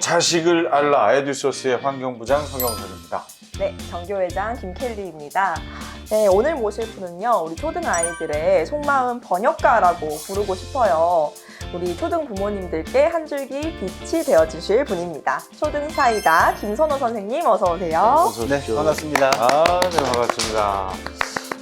자식을 알라 에듀소스의 환경부장 성영선입니다. 네, 정교회장 김켈리입니다. 네, 오늘 모실 분은요, 우리 초등 아이들의 속마음 번역가라고 부르고 싶어요. 우리 초등 부모님들께 한 줄기 빛이 되어주실 분입니다. 초등 사이다 김선호 선생님 어서 오세요. 어서 네, 오십시오. 반갑습니다. 네, 반갑습니다.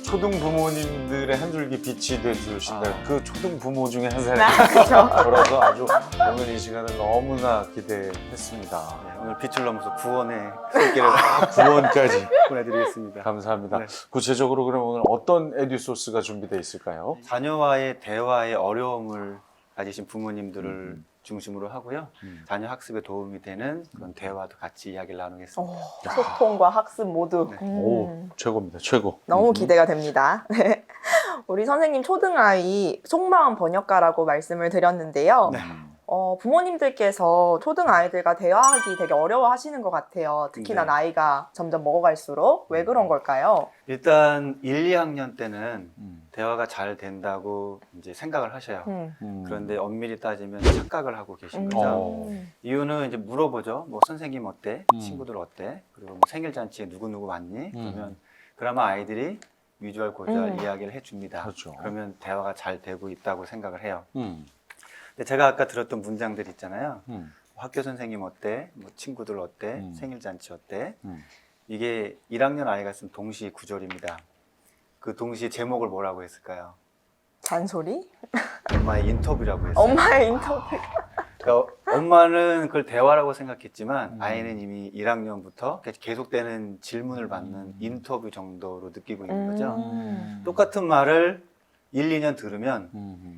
초등 부모님들의 한 줄기 빛이 되주신다. 그 초등 부모 중에 한 사람이 그렇죠. 저라서 아주 오늘 이 시간을 너무나 기대했습니다. 네, 오늘 빛을 넘어서 구원의 손길을 구원까지 보내드리겠습니다. 감사합니다. 네. 구체적으로 그럼 오늘 어떤 에듀소스가 준비되어 있을까요? 자녀와의 대화의 어려움을 가지신 부모님들을 중심으로 하고요. 자녀 학습에 도움이 되는 그런 대화도 같이 이야기를 나누겠습니다. 소통과 학습 모두. 네. 오, 최고입니다. 최고. 너무 기대가 됩니다. 네. 우리 선생님 초등아이 속마음 번역가라고 말씀을 드렸는데요. 네. 부모님들께서 초등아이들과 대화하기 되게 어려워하시는 것 같아요. 특히나 네. 나이가 점점 먹어갈수록. 왜 그런 걸까요? 일단 1, 2학년 때는 대화가 잘 된다고 이제 생각을 하셔요. 그런데 엄밀히 따지면 착각을 하고 계신 거죠. 이유는 이제 물어보죠. 뭐 선생님 어때? 친구들 어때? 그리고 뭐 생일잔치에 누구누구 왔니? 그러면 그러면 아이들이 유주할 고주할 이야기를 해줍니다. 그렇죠. 그러면 대화가 잘 되고 있다고 생각을 해요. 음. 근데 제가 아까 들었던 문장들 있잖아요. 음. 학교 선생님 어때? 뭐 친구들 어때? 생일잔치 어때? 음. 이게 1학년 아이가 쓴 동시 구절입니다. 그 동시 제목을 뭐라고 했을까요? 잔소리? 엄마의 인터뷰라고 했어요. 엄마의 인터뷰. 그러니까 엄마는 그걸 대화라고 생각했지만 아이는 이미 1학년부터 계속되는 질문을 받는 인터뷰 정도로 느끼고 있는 거죠. 똑같은 말을 1, 2년 들으면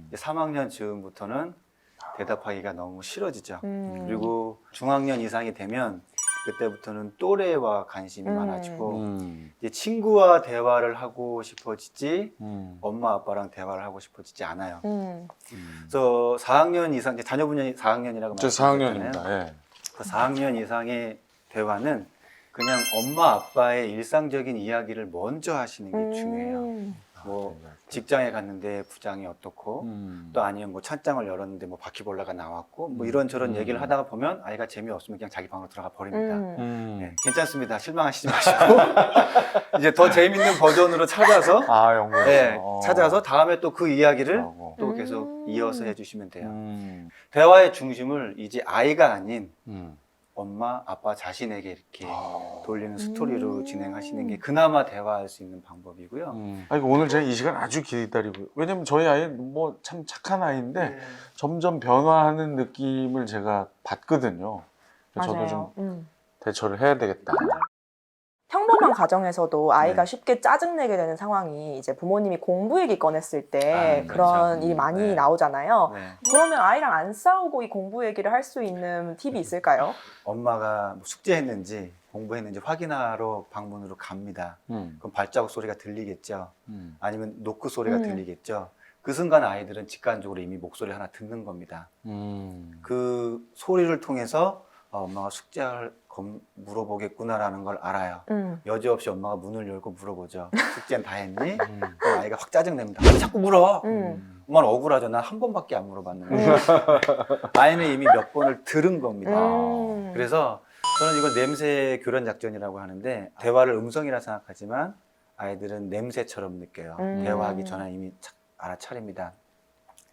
이제 3학년 즈음부터는 대답하기가 너무 싫어지죠. 그리고 중학년 이상이 되면 그때부터는 또래와 관심이 많아지고 이제 친구와 대화를 하고 싶어지지 엄마 아빠랑 대화를 하고 싶어지지 않아요. 그래서 4학년 이상, 이제 자녀분이 4학년이라고 저 말씀드렸잖아요. 4학년입니다. 예. 그 4학년 이상의 대화는 그냥 엄마 아빠의 일상적인 이야기를 먼저 하시는 게 중요해요. 뭐 직장에 갔는데 부장이 어떻고 또 아니면 뭐 찬장을 열었는데 뭐 바퀴벌레가 나왔고 뭐 이런저런 얘기를 하다가 보면 아이가 재미없으면 그냥 자기 방으로 들어가 버립니다. 네, 괜찮습니다. 실망하시지 마시고 이제 더 재밌는 버전으로 찾아서 연구해서. 네, 찾아서 다음에 또 그 이야기를 또 계속 이어서 해주시면 돼요. 대화의 중심을 이제 아이가 아닌 엄마, 아빠 자신에게 이렇게 돌리는 스토리로 진행하시는 게 그나마 대화할 수 있는 방법이고요. 아니, 오늘 제가 이 시간 아주 기다리고, 왜냐면 저희 아이는 뭐 참 착한 아이인데 점점 변화하는 느낌을 제가 봤거든요. 저도 좀 대처를 해야 되겠다. 평범한 가정에서도 아이가 네. 쉽게 짜증내게 되는 상황이 이제 부모님이 공부 얘기 꺼냈을 때 그런 그렇죠. 일이 많이 네. 나오잖아요. 네. 그러면 아이랑 안 싸우고 이 공부 얘기를 할 수 있는 팁이 있을까요? 엄마가 뭐 숙제했는지 공부했는지 확인하러 방문으로 갑니다. 그럼 발자국 소리가 들리겠죠. 아니면 노크 소리가 들리겠죠. 그 순간 아이들은 직관적으로 이미 목소리 하나 듣는 겁니다. 그 소리를 통해서 엄마가 숙제를 물어보겠구나라는 걸 알아요. 여지없이 엄마가 문을 열고 물어보죠. 숙제는 다 했니? 그럼 아이가 확 짜증냅니다. 왜 자꾸 물어? 엄마는 억울하죠. 난 한 번밖에 안 물어봤는데. 아이는 이미 몇 번을 들은 겁니다. 그래서 저는 이걸 냄새 교란 작전이라고 하는데 대화를 음성이라 생각하지만 아이들은 냄새처럼 느껴요. 대화하기 전에 이미 알아차립니다.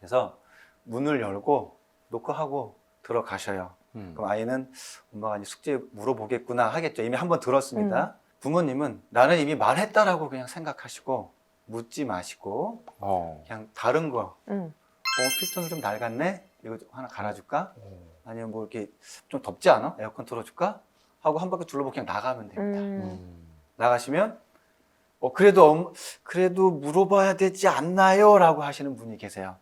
그래서 문을 열고 노크하고 들어가셔요. 그럼 아이는 엄마가 이제 숙제 물어보겠구나 하겠죠. 이미 한번 들었습니다. 부모님은 나는 이미 말했다라고 그냥 생각하시고 묻지 마시고 그냥 다른 거 필통이 좀 낡았네? 이거 하나 갈아줄까? 아니면 뭐 이렇게 좀 덥지 않아? 에어컨 틀어줄까? 하고 한 바퀴 둘러보고 그냥 나가면 됩니다. 나가시면 그래도 물어봐야 되지 않나요? 라고 하시는 분이 계세요.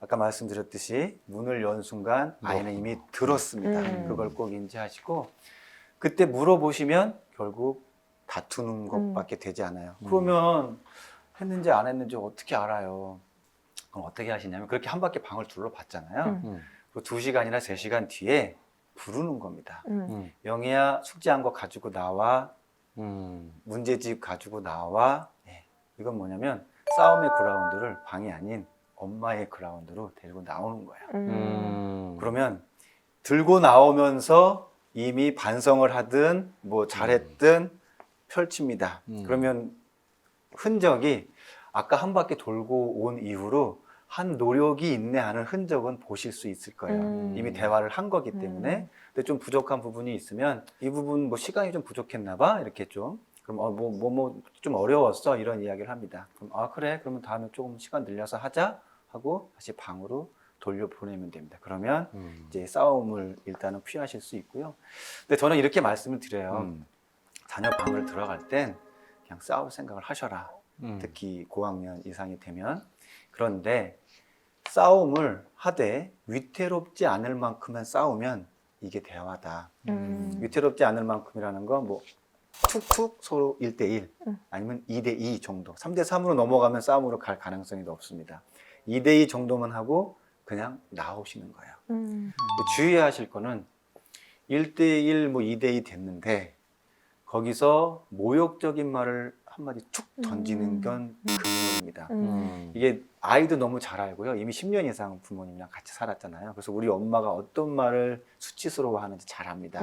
아까 말씀드렸듯이 문을 연 순간 아이는 이미 들었습니다. 그걸 꼭 인지하시고 그때 물어보시면 결국 다투는 것밖에 되지 않아요. 그러면 했는지 안 했는지 어떻게 알아요? 그럼 어떻게 하시냐면 그렇게 한 바퀴 방을 둘러봤잖아요. 그리고 2시간이나 3시간 뒤에 부르는 겁니다. 영희야 숙제한 거 가지고 나와. 문제집 가지고 나와. 네. 이건 뭐냐면 싸움의 그라운드를 방이 아닌 엄마의 그라운드로 데리고 나오는 거예요. 그러면 들고 나오면서 이미 반성을 하든 뭐 잘했든 펼칩니다. 그러면 흔적이 아까 한 바퀴 돌고 온 이후로 한 노력이 있네 하는 흔적은 보실 수 있을 거예요. 이미 대화를 한 거기 때문에. 근데 좀 부족한 부분이 있으면 이 부분 뭐 시간이 좀 부족했나 봐 이렇게 좀 그럼 좀 어려웠어 이런 이야기를 합니다. 그럼 아 그래 그러면 다음에 조금 시간 늘려서 하자 하고 다시 방으로 돌려보내면 됩니다. 그러면 이제 싸움을 일단은 피하실 수 있고요. 근데 저는 이렇게 말씀을 드려요. 자녀 방을 들어갈 땐 그냥 싸울 생각을 하셔라. 특히 고학년 이상이 되면. 그런데 싸움을 하되 위태롭지 않을 만큼만 싸우면 이게 대화다. 위태롭지 않을 만큼이라는 건 뭐 툭툭 서로 1대1 아니면 2대2 정도 3대3으로 넘어가면 싸움으로 갈 가능성이 높습니다. 2대2 정도만 하고 그냥 나오시는 거예요. 주의해야 하실 거는 1대1 뭐 2대2 됐는데 거기서 모욕적인 말을 한마디 툭 던지는 건 금물입니다. 이게 아이도 너무 잘 알고요. 이미 10년 이상 부모님이랑 같이 살았잖아요. 그래서 우리 엄마가 어떤 말을 수치스러워 하는지 잘 압니다.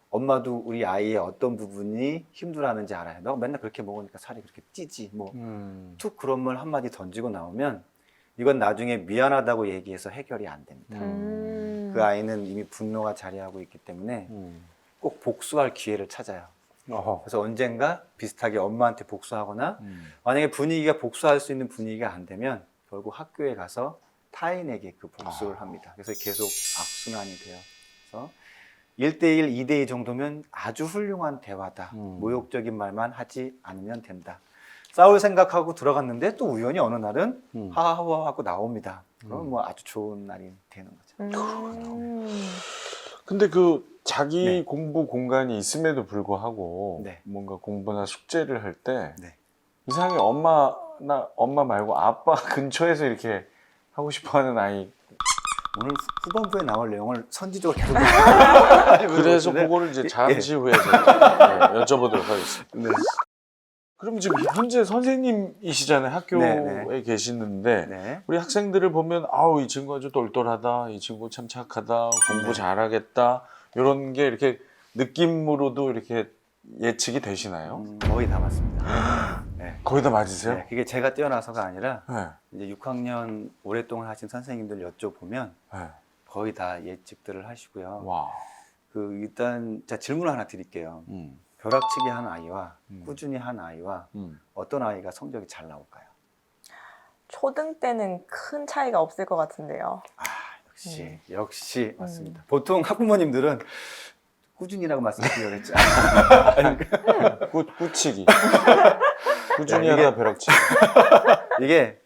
엄마도 우리 아이의 어떤 부분이 힘들어하는지 알아요. 너 맨날 그렇게 먹으니까 살이 그렇게 찌지. 뭐 툭 그런 말 한마디 던지고 나오면 이건 나중에 미안하다고 얘기해서 해결이 안 됩니다. 그 아이는 이미 분노가 자리하고 있기 때문에 꼭 복수할 기회를 찾아요. 그래서 언젠가 비슷하게 엄마한테 복수하거나 만약에 분위기가 복수할 수 있는 분위기가 안 되면 결국 학교에 가서 타인에게 그 복수를 합니다. 그래서 계속 악순환이 돼요. 그래서 1대1, 2대2 정도면 아주 훌륭한 대화다. 모욕적인 말만 하지 않으면 된다. 싸울 생각하고 들어갔는데 또 우연히 어느 날은 하하하 하고 나옵니다. 그럼 뭐 아주 좋은 날이 되는 거죠. 근데 그 자기 네. 공부 공간이 있음에도 불구하고 네. 뭔가 공부나 숙제를 할 때 네. 이상하게 엄마 말고 아빠 근처에서 이렇게 하고 싶어하는 아이. 오늘 후반부에 나올 내용을 선지적으로 계속 그래서 그러는데, 그거를 이제 예. 잠시 후에 제가 여쭤보도록 하겠습니다. 네. 그럼 지금 현재 선생님이시잖아요. 학교에 네, 계시는데 네. 우리 학생들을 보면 아우 이 친구 아주 똘똘하다, 이 친구 참 착하다, 공부 네. 잘하겠다 이런 게 이렇게 느낌으로도 이렇게 예측이 되시나요? 거의 다 맞습니다. 네. 거의 다 맞으세요? 네, 그게 제가 뛰어나서가 아니라 네. 이제 6학년 오랫동안 하신 선생님들 여쭤보면 네. 거의 다 예측들을 하시고요. 와. 그 일단 제가 질문 하나 드릴게요. 벼락치기 한 아이와 꾸준히 한 아이와 어떤 아이가 성적이 잘 나올까요? 초등 때는 큰 차이가 없을 것 같은데요. 아, 역시 맞습니다. 보통 학부모님들은 꾸준히라고 말씀드리려고 했죠. 꾸치기. 꾸준히 야, 이게- 하다 벼락치기. 이게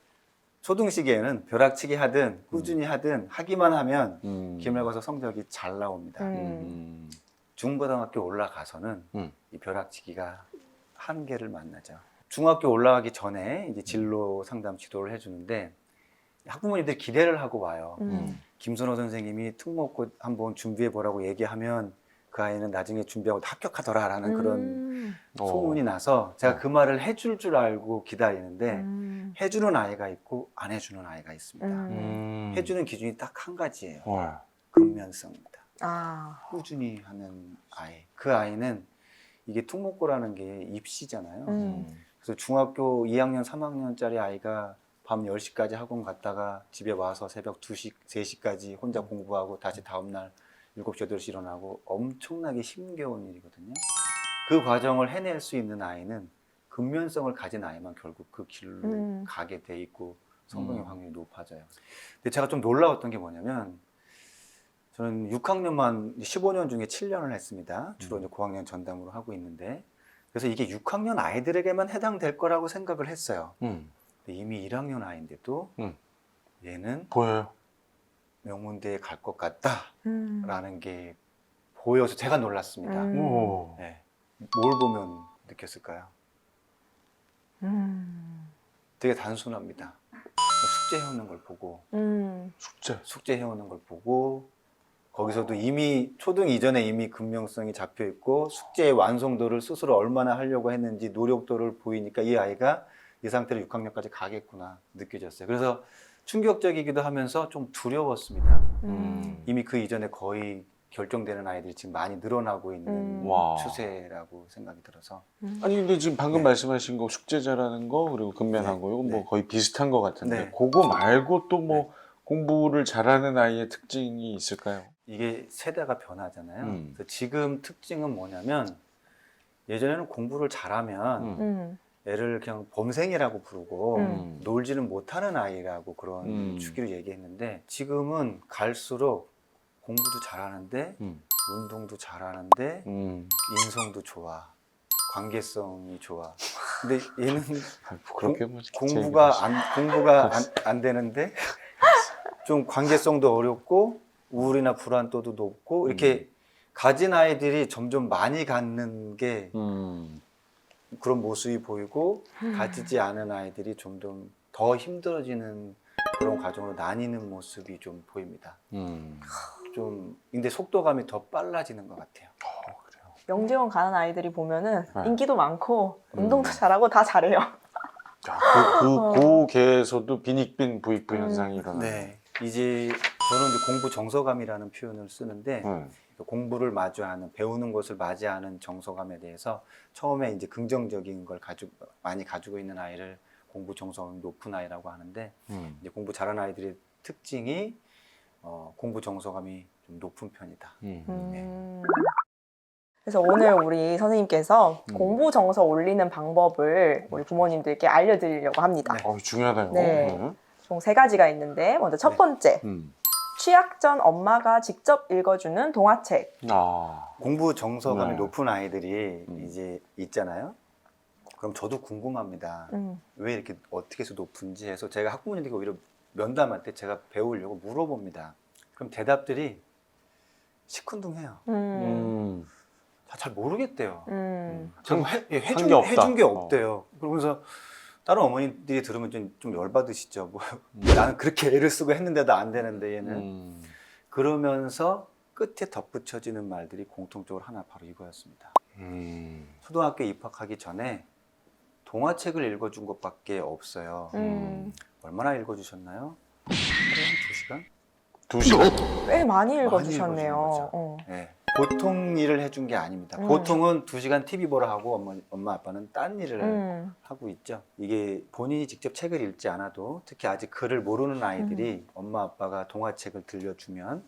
초등 시기에는 벼락치기 하든 꾸준히 하든 하기만 하면 기말고사 성적이 잘 나옵니다. 중고등학교 올라가서는 이 벼락치기가 한계를 만나죠. 중학교 올라가기 전에 이제 진로 상담 지도를 해주는데 학부모님들이 기대를 하고 와요. 김선호 선생님이 특목고 한번 준비해 보라고 얘기하면 그 아이는 나중에 준비하고 합격하더라라는 그런 소문이 나서 제가 그 말을 해줄 줄 알고 기다리는데 해주는 아이가 있고 안 해주는 아이가 있습니다. 해주는 기준이 딱 한 가지예요. 근면성입니다. 꾸준히 하는 아이. 그 아이는 이게 특목고라는 게 입시잖아요. 그래서 중학교 2학년, 3학년짜리 아이가 밤 10시까지 학원 갔다가 집에 와서 새벽 2시, 3시까지 혼자 공부하고 다시 다음날 7시, 8시 일어나고 엄청나게 힘겨운 일이거든요. 그 과정을 해낼 수 있는 아이는 근면성을 가진 아이만 결국 그 길로 가게 돼 있고 성공의 확률이 높아져요. 근데 제가 좀 놀라웠던 게 뭐냐면 저는 6학년만 15년 중에 7년을 했습니다. 주로 이제 고학년 전담으로 하고 있는데 그래서 이게 6학년 아이들에게만 해당될 거라고 생각을 했어요. 근데 이미 1학년 아이인데도 얘는 보여요. 명문대에 갈 것 같다라는 게 보여서 제가 놀랐습니다. 오. 네. 뭘 보면 느꼈을까요? 되게 단순합니다. 숙제 해오는 걸 보고 숙제 해오는 걸 보고 거기서도 이미 초등 이전에 이미 근면성이 잡혀 있고 숙제의 완성도를 스스로 얼마나 하려고 했는지 노력도를 보이니까 이 아이가 이 상태로 6학년까지 가겠구나 느껴졌어요. 그래서 충격적이기도 하면서 좀 두려웠습니다. 음. 이미 그 이전에 거의 결정되는 아이들이 지금 많이 늘어나고 있는 와. 추세라고 생각이 들어서 아니 근데 지금 방금 네. 말씀하신 거 숙제 잘하는 거 그리고 근면한 네. 거 이건 네. 뭐 거의 비슷한 것 같은데 네. 그거 말고 또 뭐 공부를 잘하는 아이의 특징이 있을까요? 이게 세대가 변하잖아요. 음. 그래서 지금 특징은 뭐냐면 예전에는 공부를 잘하면 음. 애를 그냥 범생이라고 부르고 음. 놀지는 못하는 아이라고 그런 주기로 얘기했는데 지금은 갈수록 공부도 잘하는데 운동도 잘하는데 인성도 좋아, 관계성이 좋아. 근데 얘는 그렇게 뭐 공부가 안 되는데 좀 관계성도 어렵고 우울이나 불안도도 높고 이렇게 가진 아이들이 점점 많이 갖는 게 그런 모습이 보이고 가지지 않은 아이들이 점점 더 힘들어지는 그런 과정으로 나뉘는 모습이 좀 보입니다. 좀 근데 속도감이 더 빨라지는 것 같아요. 그래요. 영재원 가는 아이들이 보면은 네. 인기도 많고 운동도 잘하고 다 잘해요. 그 계에서도 빈익빈 부익부 현상이 일어나요. 네, 이제 저는 이제 공부 정서감이라는 표현을 쓰는데 공부를 마주하는 배우는 것을 맞이하는 정서감에 대해서 처음에 이제 긍정적인 걸 많이 가지고 있는 아이를 공부 정서감이 높은 아이라고 하는데 이제 공부 잘하는 아이들의 특징이 공부 정서감이 좀 높은 편이다. 그래서 오늘 우리 선생님께서 공부 정서 올리는 방법을 우리 부모님들께 알려드리려고 합니다. 네. 중요하다요. 네. 총 3가지가 있는데 먼저 첫 네. 번째, 취학 전 엄마가 직접 읽어주는 동화책. 공부 정서감이 네. 높은 아이들이 이제 있잖아요. 그럼 저도 궁금합니다. 왜 이렇게 어떻게 해서 높은지 해서 제가 학부모님들께 오히려 면담할 때 제가 배우려고 물어봅니다. 그럼 대답들이 시큰둥해요. 잘 모르겠대요. 좀 해준 게 없대요. 그러면서 다른 어머니들이 들으면 좀 열받으시죠. 뭐, 나는 그렇게 애를 쓰고 했는데도 안 되는데 얘는. 그러면서 끝에 덧붙여지는 말들이 공통적으로 하나 바로 이거였습니다. 초등학교 입학하기 전에 동화책을 읽어준 것밖에 없어요. 얼마나 읽어주셨나요? 하루에 한 2시간? 2시간? 꽤 많이 읽어주는 읽어주셨네요. 거죠. 네. 보통 일을 해준 게 아닙니다. 보통은 2시간 TV 보러 하고 엄마 아빠는 딴 일을 하고 있죠. 이게 본인이 직접 책을 읽지 않아도 특히 아직 글을 모르는 아이들이 엄마 아빠가 동화책을 들려주면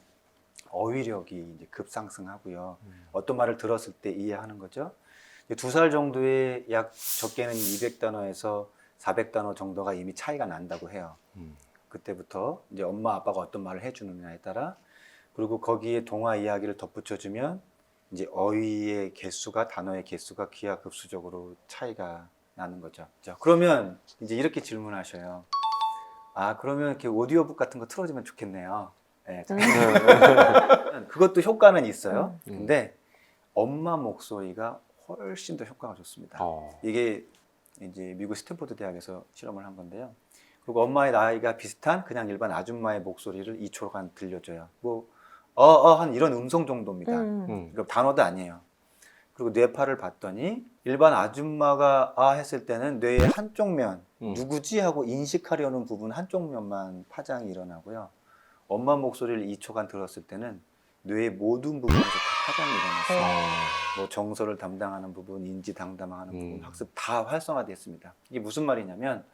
어휘력이 이제 급상승하고요. 어떤 말을 들었을 때 이해하는 거죠. 2살 정도에 약 적게는 200단어에서 400단어 정도가 이미 차이가 난다고 해요. 그때부터 이제 엄마 아빠가 어떤 말을 해주느냐에 따라 그리고 거기에 동화 이야기를 덧붙여주면 이제 어휘의 개수가 단어의 개수가 기하급수적으로 차이가 나는 거죠. 자, 그러면 이제 이렇게 질문하셔요. 아, 그러면 이렇게 오디오북 같은 거 틀어주면 좋겠네요. 네, 그것도 효과는 있어요. 근데 엄마 목소리가 훨씬 더 효과가 좋습니다. 이게 이제 미국 스탠포드 대학에서 실험을 한 건데요. 그리고 엄마의 나이가 비슷한 그냥 일반 아줌마의 목소리를 2초간 들려줘요. 뭐 한 이런 음성 정도입니다. 그럼 단어도 아니에요. 그리고 뇌파를 봤더니 일반 아줌마가 아 했을 때는 뇌의 한쪽 면 누구지 하고 인식하려는 부분 한쪽 면만 파장이 일어나고요. 엄마 목소리를 2초간 들었을 때는 뇌의 모든 부분에서 다 파장이 일어났어요. 뭐 정서를 담당하는 부분, 인지 담당하는 부분, 학습 다 활성화됐습니다. 이게 무슨 말이냐면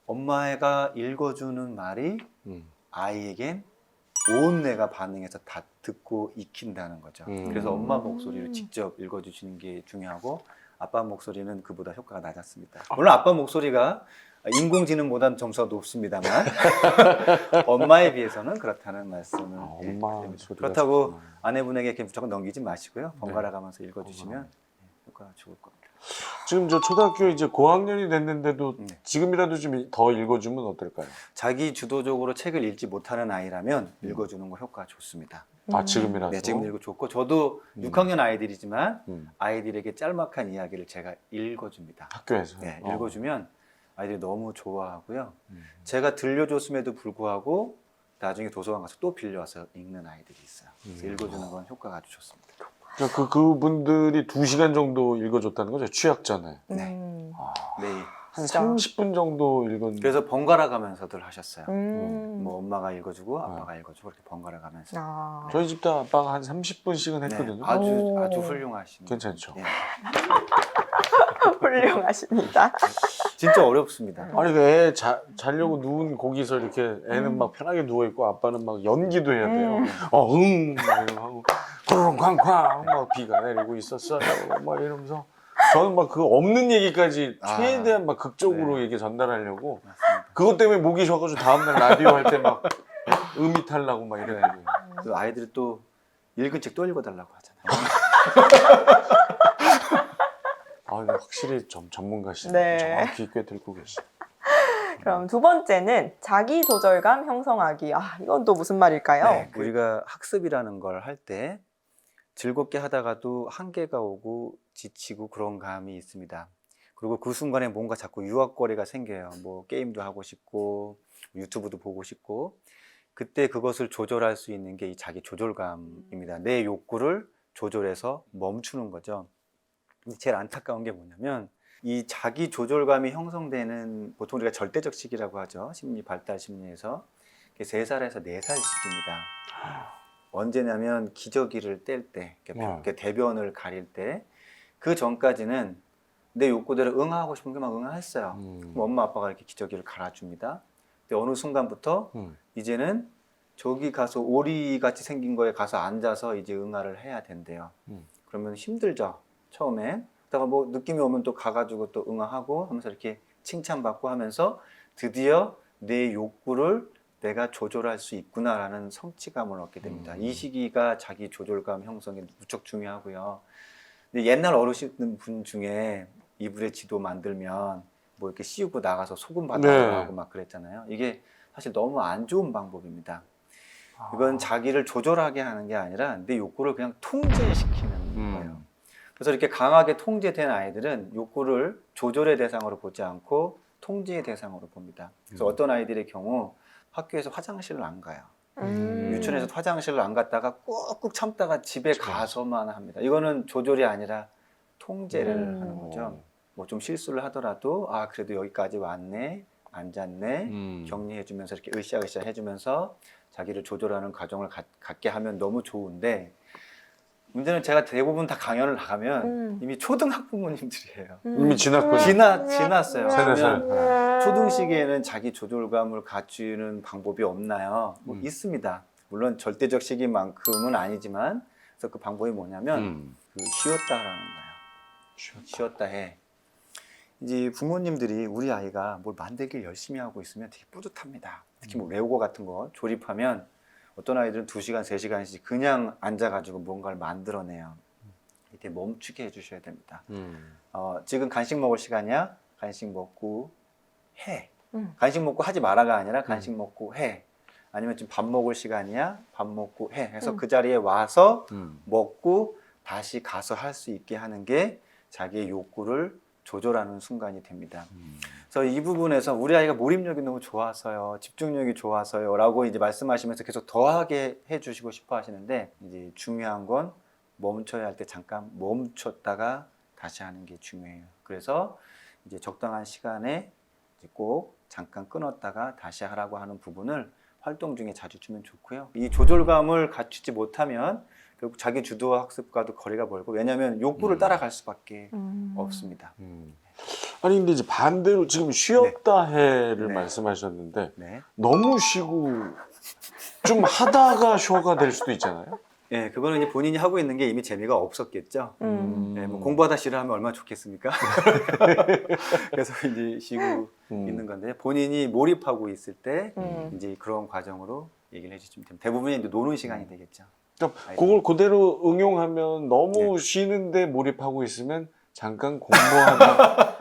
엄마가 읽어주는 말이 아이에겐 온 뇌가 반응해서 다 듣고 익힌다는 거죠. 그래서 엄마 목소리를 직접 읽어주시는 게 중요하고 아빠 목소리는 그보다 효과가 낮았습니다. 물론 아빠 목소리가 인공지능보다는 점수가 높습니다만 엄마에 비해서는 그렇다는 말씀을 엄마 드립니다. 그렇다고 아내분에게 이렇게 무조건 넘기지 마시고요. 번갈아 가면서 읽어주시면 효과가 좋을 겁니다. 지금 저 초등학교 이제 고학년이 됐는데도 지금이라도 좀 더 읽어주면 어떨까요? 자기 주도적으로 책을 읽지 못하는 아이라면 읽어주는 거 효과가 좋습니다. 지금이라도? 네, 지금 읽어 좋고 저도 6학년 아이들이지만 아이들에게 짤막한 이야기를 제가 읽어줍니다. 학교에서? 네, 읽어주면 아이들이 너무 좋아하고요. 제가 들려줬음에도 불구하고 나중에 도서관 가서 또 빌려와서 읽는 아이들이 있어요. 그래서 읽어주는 건 효과가 아주 좋습니다. 그분들이 2시간 정도 읽어줬다는 거죠? 취학 전에? 네. 매일 한 진짜. 30분 정도 읽었는데. 그래서 번갈아 가면서들 하셨어요. 음. 뭐 엄마가 읽어주고 아빠가 읽어주고 이렇게 번갈아 가면서. 아. 저희 집도 아빠가 한 30분씩은 네, 했거든요. 오. 아주 훌륭하신. 괜찮죠? 예. 훌륭하십니다. 진짜 어렵습니다. 아니 애 자려고 누운 거기서 이렇게 애는 막 편하게 누워 있고 아빠는 막 연기도 해야 돼요. 막 하고 쾅쾅쾅 막 비가 내리고 있었어요. 막 이러면서 저는 막 그 없는 얘기까지 최대한 막 극적으로 네. 얘기 전달하려고 맞습니다. 그것 때문에 목이 쉬어가지고 다음날 라디오 할 때 막 음이 탈라고 막 이래야 돼요. 또 아이들이 또 읽은 책 또 읽어달라고 하잖아요. 아, 근데 확실히 좀 전문가시네. 네. 정확히 꿰뚫고 계시. 그럼 두 번째는 자기 조절감 형성하기. 아, 이건 또 무슨 말일까요? 네, 우리가 학습이라는 걸 할 때 즐겁게 하다가도 한계가 오고 지치고 그런 감이 있습니다. 그리고 그 순간에 뭔가 자꾸 유혹거리가 생겨요. 뭐 게임도 하고 싶고 유튜브도 보고 싶고 그때 그것을 조절할 수 있는 게 이 자기 조절감입니다. 내 욕구를 조절해서 멈추는 거죠. 제일 안타까운 게 뭐냐면 이 자기 조절감이 형성되는 보통 우리가 절대적 시기라고 하죠. 심리 발달 심리에서 3살에서 4살 시기입니다. 언제냐면 기저귀를 뗄 때, 이렇게 대변을 가릴 때 그 전까지는 내 욕구대로 응하고 싶은 게 막 응했어요. 그럼 엄마 아빠가 이렇게 기저귀를 갈아줍니다. 근데 어느 순간부터 이제는 저기 가서 오리같이 생긴 거에 가서 앉아서 이제 응아를 해야 된대요. 그러면 힘들죠. 처음에. 그러다가 뭐 느낌이 오면 또 가가지고 또 응아하고 하면서 이렇게 칭찬받고 하면서 드디어 내 욕구를 내가 조절할 수 있구나라는 성취감을 얻게 됩니다. 이 시기가 자기 조절감 형성에 무척 중요하고요. 근데 옛날 어르신 분 중에 이불에 지도 만들면 뭐 이렇게 씌우고 나가서 소금 받아가고 막 그랬잖아요. 이게 사실 너무 안 좋은 방법입니다. 이건 자기를 조절하게 하는 게 아니라 내 욕구를 그냥 통제시키는 거예요. 그래서 이렇게 강하게 통제된 아이들은 욕구를 조절의 대상으로 보지 않고 통제의 대상으로 봅니다. 그래서 어떤 아이들의 경우 학교에서 화장실을 안 가요. 유치원에서 화장실을 안 갔다가 꾹꾹 참다가 집에 가서만 합니다. 이거는 조절이 아니라 통제를 하는 거죠. 뭐 좀 실수를 하더라도 아 그래도 여기까지 왔네, 앉았네, 격리해주면서 이렇게 으쌰으쌰 해주면서 자기를 조절하는 과정을 갖게 하면 너무 좋은데 문제는 제가 대부분 다 강연을 나가면 이미 초등학부모님들이에요. 이미 지났군요. 지났어요. 세네 살. 그러면 초등 시기에는 자기 조절감을 갖추는 방법이 없나요? 뭐 있습니다. 물론 절대적 시기만큼은 아니지만 그래서 그 방법이 뭐냐면 그 쉬었다 하라는 거예요. 쉬었다 해. 이제 부모님들이 우리 아이가 뭘 만들기를 열심히 하고 있으면 되게 뿌듯합니다. 특히 뭐 레고 같은 거 조립하면 어떤 아이들은 2시간, 3시간씩 그냥 앉아가지고 뭔가를 만들어내요. 이때 멈추게 해주셔야 됩니다. 지금 간식 먹을 시간이야? 간식 먹고 해. 간식 먹고 하지 마라가 아니라 간식 먹고 해. 아니면 지금 밥 먹을 시간이야? 밥 먹고 해. 해서 그 자리에 와서 먹고 다시 가서 할 수 있게 하는 게 자기의 욕구를 조절하는 순간이 됩니다. 그래서 이 부분에서 우리 아이가 몰입력이 너무 좋아서요, 집중력이 좋아서요 라고 이제 말씀하시면서 계속 더하게 해주시고 싶어 하시는데 이제 중요한 건 멈춰야 할 때 잠깐 멈췄다가 다시 하는 게 중요해요. 그래서 이제 적당한 시간에 이제 꼭 잠깐 끊었다가 다시 하라고 하는 부분을 활동 중에 자주 주면 좋고요. 이 조절감을 갖추지 못하면 결국 자기 주도 학습과도 거리가 멀고 왜냐하면 욕구를 따라갈 수밖에 없습니다. 아니 근데 이제 반대로 지금 쉬었다 해를 네. 말씀하셨는데 네. 너무 쉬고 좀 하다가 쉬어가 될 수도 있잖아요. 네, 그거는 이제 본인이 하고 있는 게 이미 재미가 없었겠죠. 네, 뭐 공부하다 싫어하면 얼마나 좋겠습니까? 그래서 이제 쉬고 있는 건데 본인이 몰입하고 있을 때 이제 그런 과정으로 얘기를 해주시면 됩니다. 대부분이 이제 노는 시간이 되겠죠. 그러니까 그걸 그대로 응용하면 너무 네. 쉬는데 몰입하고 있으면 잠깐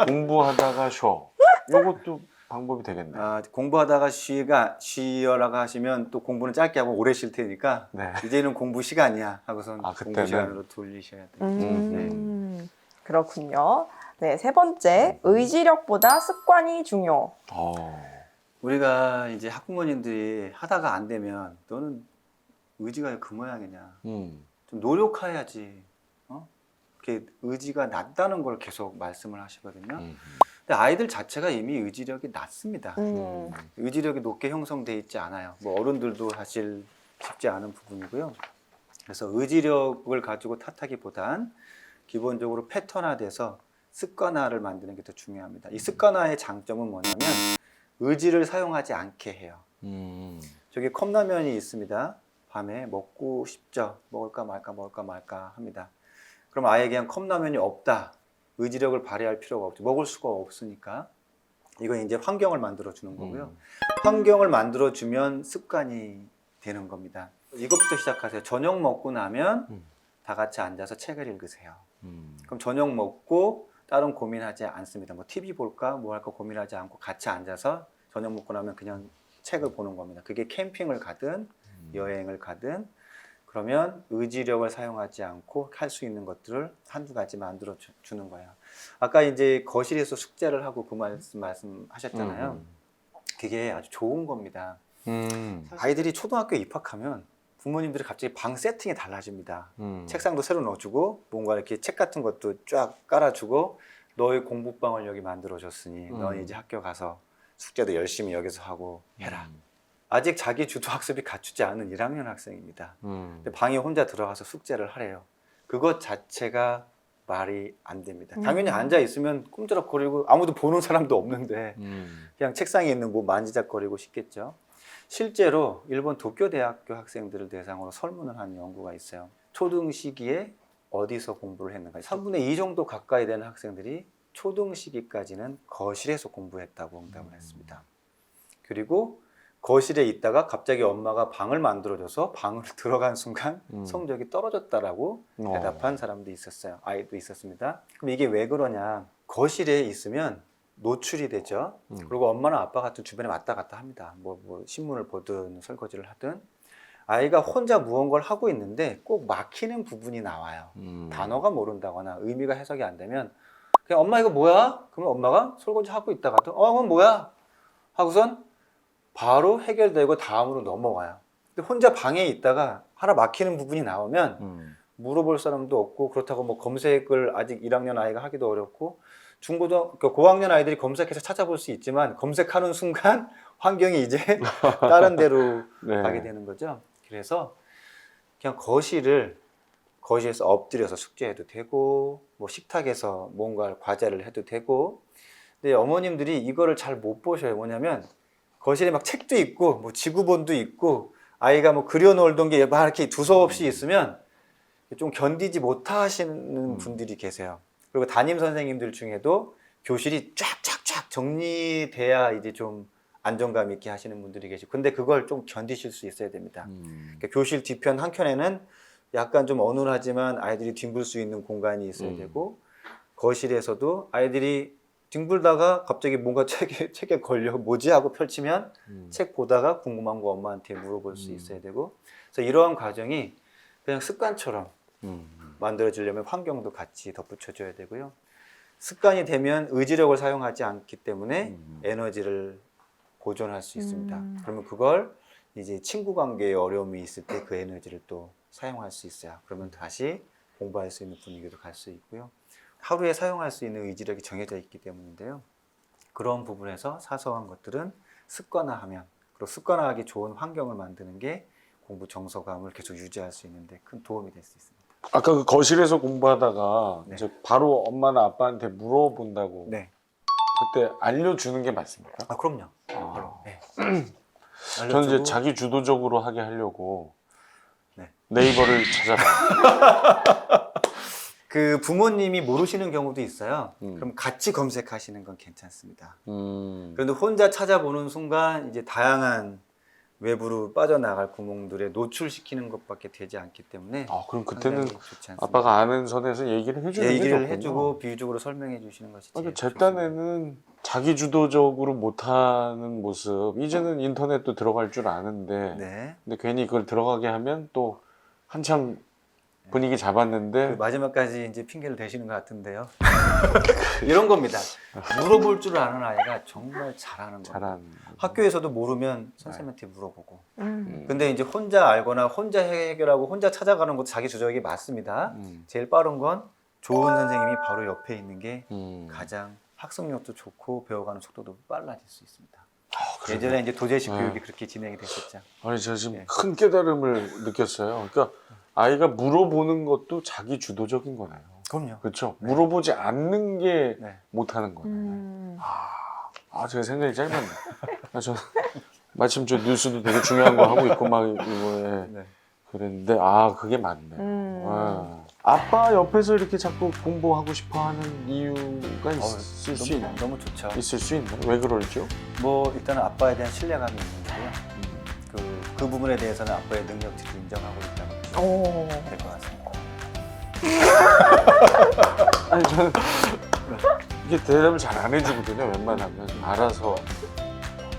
공부하다가 쉬어. 이것도 방법이 되겠네요. 아, 공부하다가 쉬어라고 하시면 또 공부는 짧게 하고 오래 쉴 테니까 네. 이제는 공부 시간이야 하고선 아, 공부 그때는? 시간으로 돌리셔야 돼요. 그렇군요. 네, 세 번째, 의지력보다 습관이 중요. 우리가 이제 학부모님들이 하다가 안 되면 너는 의지가 그 모양이냐. 좀 노력해야지. 이렇게 의지가 낮다는 걸 계속 말씀을 하시거든요. 근데 아이들 자체가 이미 의지력이 낮습니다. 음. 의지력이 높게 형성돼 있지 않아요. 뭐 어른들도 사실 쉽지 않은 부분이고요. 그래서 의지력을 가지고 탓하기보단 기본적으로 패턴화돼서 습관화를 만드는 게 더 중요합니다. 이 습관화의 장점은 뭐냐면 의지를 사용하지 않게 해요. 저기 컵라면이 있습니다. 밤에 먹고 싶죠. 먹을까 말까 합니다. 그럼 아예 그냥 컵라면이 없다. 의지력을 발휘할 필요가 없죠. 먹을 수가 없으니까. 이건 이제 환경을 만들어 주는 거고요. 환경을 만들어 주면 습관이 되는 겁니다. 이것부터 시작하세요. 저녁 먹고 나면 다 같이 앉아서 책을 읽으세요. 그럼 저녁 먹고 다른 고민하지 않습니다. 뭐 TV 볼까 뭐 할까 고민하지 않고 같이 앉아서 저녁 먹고 나면 그냥 책을 보는 겁니다. 그게 캠핑을 가든 여행을 가든 그러면 의지력을 사용하지 않고 할 수 있는 것들을 한두 가지 만들어 주는 거예요. 아까 이제 거실에서 숙제를 하고 그 말씀하셨잖아요. 그게 아주 좋은 겁니다. 아이들이 초등학교에 입학하면 부모님들이 갑자기 방 세팅이 달라집니다. 책상도 새로 넣어주고 뭔가 이렇게 책 같은 것도 쫙 깔아주고 너의 공부방을 여기 만들어줬으니 너는 이제 학교 가서 숙제도 열심히 여기서 하고 해라. 아직 자기 주도 학습이 갖추지 않은 1학년 학생입니다. 근데 방에 혼자 들어가서 숙제를 하래요. 그것 자체가 말이 안 됩니다. 당연히 앉아 있으면 꿈틀럭거리고 아무도 보는 사람도 없는데 그냥 책상에 있는 뭐 만지작거리고 싶겠죠. 실제로 일본 도쿄대학교 학생들을 대상으로 설문을 한 연구가 있어요. 초등 시기에 어디서 공부를 했는가. 3분의 2 정도 가까이 되는 학생들이 초등 시기까지는 거실에서 공부했다고 응답을 했습니다. 그리고 거실에 있다가 갑자기 엄마가 방을 만들어줘서 방을 들어간 순간 성적이 떨어졌다라고 대답한 사람도 있었어요. 아이도 있었습니다. 그럼 이게 왜 그러냐. 거실에 있으면 노출이 되죠. 그리고 엄마나 아빠 같은 주변에 왔다 갔다 합니다. 뭐 신문을 보든 설거지를 하든 아이가 혼자 무언가를 하고 있는데 꼭 막히는 부분이 나와요. 단어가 모른다거나 의미가 해석이 안 되면 그냥 엄마 이거 뭐야? 그러면 엄마가 설거지 하고 있다가도 그건 뭐야? 하고선 바로 해결되고 다음으로 넘어가요. 근데 혼자 방에 있다가 하나 막히는 부분이 나오면 물어볼 사람도 없고 그렇다고 뭐 검색을 아직 1학년 아이가 하기도 어렵고 중고등학교 고학년 아이들이 검색해서 찾아볼 수 있지만 검색하는 순간 환경이 이제 다른 데로 네. 가게 되는 거죠. 그래서 그냥 거실에서 엎드려서 숙제해도 되고 뭐 식탁에서 뭔가 과제를 해도 되고 근데 어머님들이 이거를 잘 못 보셔요. 뭐냐면 거실에 막 책도 있고 뭐 지구본도 있고 아이가 뭐 그려놓던 게 막 이렇게 두서없이 있으면 좀 견디지 못하시는 분들이 계세요. 그리고 담임 선생님들 중에도 교실이 쫙쫙쫙 정리돼야 이제 좀 안정감 있게 하시는 분들이 계시고 근데 그걸 좀 견디실 수 있어야 됩니다. 그러니까 교실 뒤편 한켠에는 약간 좀 어눌하지만 아이들이 뒹굴 수 있는 공간이 있어야 되고 거실에서도 아이들이 뒹굴다가 갑자기 뭔가 책에 걸려 뭐지 하고 펼치면 책 보다가 궁금한 거 엄마한테 물어볼 수 있어야 되고 그래서 이러한 과정이 그냥 습관처럼 만들어지려면 환경도 같이 덧붙여줘야 되고요. 습관이 되면 의지력을 사용하지 않기 때문에 에너지를 보존할 수 있습니다. 그러면 그걸 이제 친구 관계에 어려움이 있을 때 그 에너지를 또 사용할 수 있어요. 그러면 다시 공부할 수 있는 분위기로 갈 수 있고요. 하루에 사용할 수 있는 의지력이 정해져 있기 때문인데요. 그런 부분에서 사소한 것들은 습관화하면 그리고 습관화하기 좋은 환경을 만드는 게 공부 정서감을 계속 유지할 수 있는데 큰 도움이 될 수 있습니다. 아까 그 거실에서 공부하다가 네. 이제 바로 엄마나 아빠한테 물어본다고 네. 그때 알려주는 게 맞습니까? 아 그럼요. 바로. 네. 저는 이제 알려주고 자기 주도적으로 하게 하려고 네. 네이버를 찾아봐요. 그 부모님이 모르시는 경우도 있어요. 음. 그럼 같이 검색하시는 건 괜찮습니다. 음. 그런데 혼자 찾아보는 순간 이제 다양한 외부로 빠져나갈 구멍들에 노출시키는 것밖에 되지 않기 때문에 그럼 그때는 상당히 좋지 않습니다. 아빠가 아는 선에서 얘기를 해주는 게 얘기를 좋군요. 해주고 비유적으로 설명해 주시는 것이 제일 제 좋습니다. 딴에는 자기 주도적으로 못하는 모습 이제는 인터넷도 들어갈 줄 아는데 네. 근데 괜히 그걸 들어가게 하면 또 한참 분위기 그 잡았는데 마지막까지 이제 핑계를 대시는 것 같은데요. 이런 겁니다. 물어볼 줄 아는 아이가 정말 잘하는 거예요. 잘한 학교에서도 모르면 선생님한테 물어보고. 음. 근데 이제 혼자 알거나 혼자 해결하고 혼자 찾아가는 것도 자기 주도력이 맞습니다. 제일 빠른 건 좋은 선생님이 바로 옆에 있는 게 가장 학습력도 좋고 배워가는 속도도 빨라질 수 있습니다. 그러네. 예전에 이제 도제식 네. 교육이 그렇게 진행이 됐었죠. 아니 제가 지금 네. 큰 깨달음을 느꼈어요. 그러니까 아이가 물어보는 것도 자기 주도적인 거네요. 그럼요. 그렇죠? 물어보지 않는 게 네. 못하는 거네. 제가 생각이 짧았네. 저 마침 저 뉴스도 되게 중요한 거 하고 있고 막 이거에 네. 그랬는데 그게 맞네. 아빠 옆에서 이렇게 자꾸 공부하고 싶어하는 이유가 있을 수 있나? 너무 좋죠. 있을 수 있나? 왜 그럴죠? 뭐 일단은 아빠에 대한 신뢰감이 있는 거고요. 그 부분에 대해서는 아빠의 능력치를 인정하고 있다고 될 것 같습니다. 아니 저는 이게 대답을 잘 안 해주거든요. 웬만하면 알아서.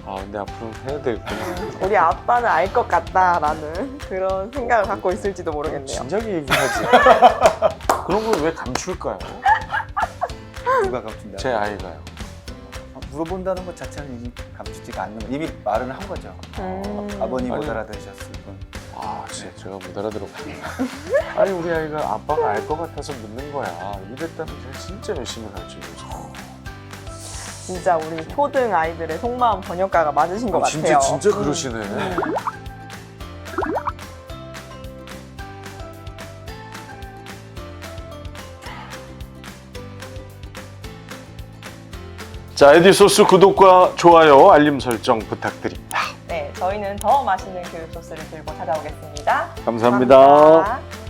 근데 앞으로 해야 되겠구나. 우리 아빠는 알 것 같다라는 그런 생각을 갖고 있을지도 모르겠네요. 진작에 얘기하지. 그런 걸 왜 감출까요? 누가 감춘다? 제 아이가요. 물어본다는 것 자체는 이미 감추지가 않는 거. 이미 말은 한 거죠. 아버님 못 아니. 알아들으셨을 뿐. 진짜 제가 못 알아들었구나. 아니 우리 아이가 아빠가 알 것 같아서 묻는 거야. 이랬다면 제가 진짜 열심히 가르치고. 진짜 우리 초등 아이들의 속마음 번역가가 맞으신 것 진짜 같아요. 진짜 그러시네. 자, 에디소스 구독과 좋아요, 알림 설정 부탁드립니다. 네, 저희는 더 맛있는 교육 소스를 들고 찾아오겠습니다. 감사합니다. 감사합니다.